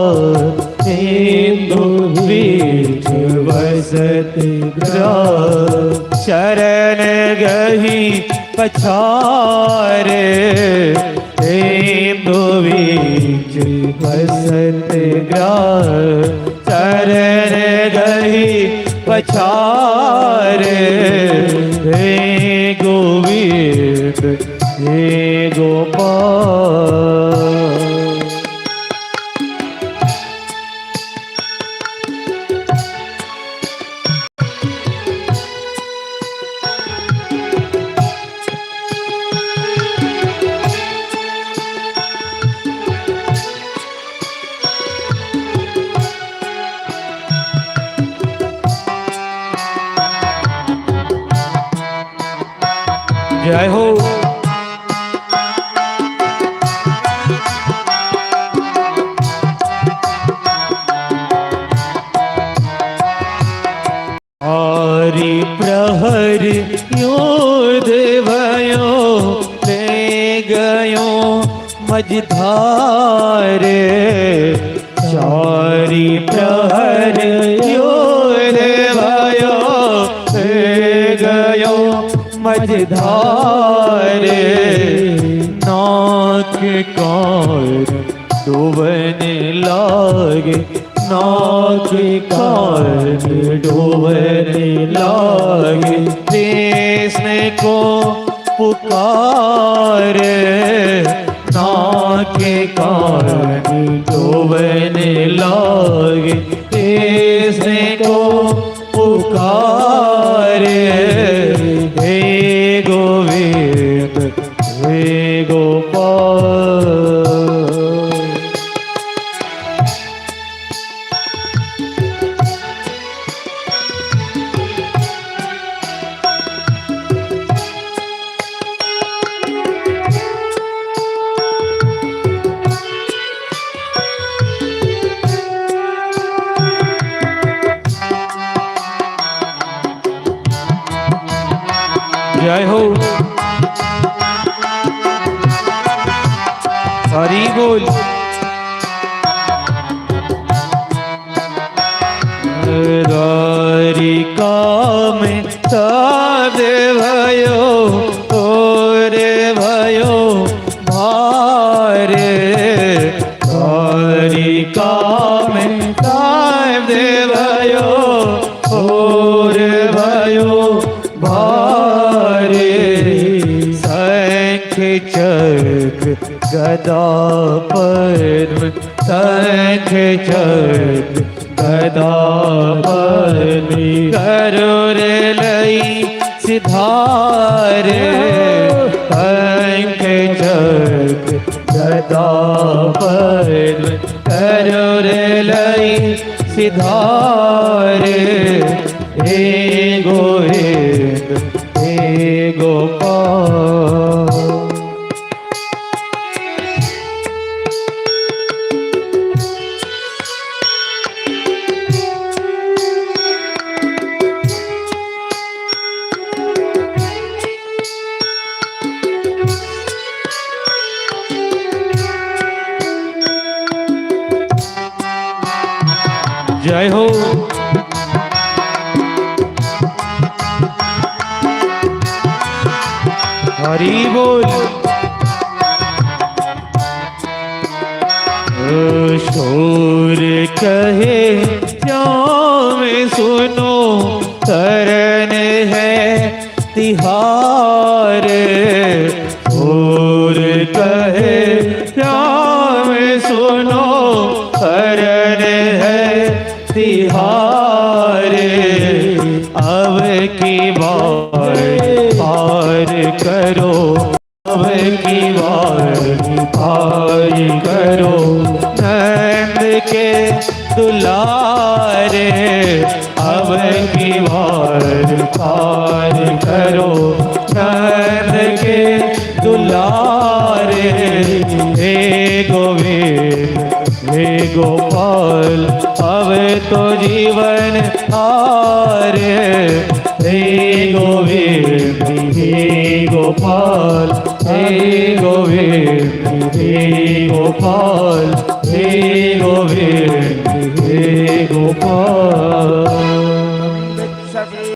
इंदु बीच बसत ग्राम। शरण गही पछारे इंदु बीच बसत ग्राम। शरण गही पछारे हे गोविंद हे गोपाल। जय हो। हरि प्रहर योध भयो ले गयो मझधारे। चारि प्रहर योध भयो ले गयो मझधारे। नाक कार डूबने लागे, नाक कार डूबने लागे। कृष्ण को पुकारे, नाक कार डूबने लागे। कृष्ण को पुकारे हे गोविंद हे गोपाल। जय हो। हरि बोल। द्वारिका में सब भयो तोरे भयो भारे। द्वारिका में सब भयो तोरे भयो भारे। शंख चक्र गदा पद्म, शंख चक्र गदा पद्म। गरुड़ लई सिधारे, शंख चक्र गदा पद्म। गरुड़ लई सिधारे हे गोविंद हे गोपाल। जय हो। हरि बोल। शोर कहे श्याम सुनो, शरण है तिहारे। शोर कहे श्याम सुनो, शरण है तिहारे। अब की बार पार करो, अब की बार पार करो। नंद के दुलारे, अब की बार पार करो। नंद के दुलारे हे गोविंद हे गोपाल। अब तो जीवन हारे हे गोविंद हे गोपाल। हे गोविंद हे गोपाल हे गोविंद हे गोपाल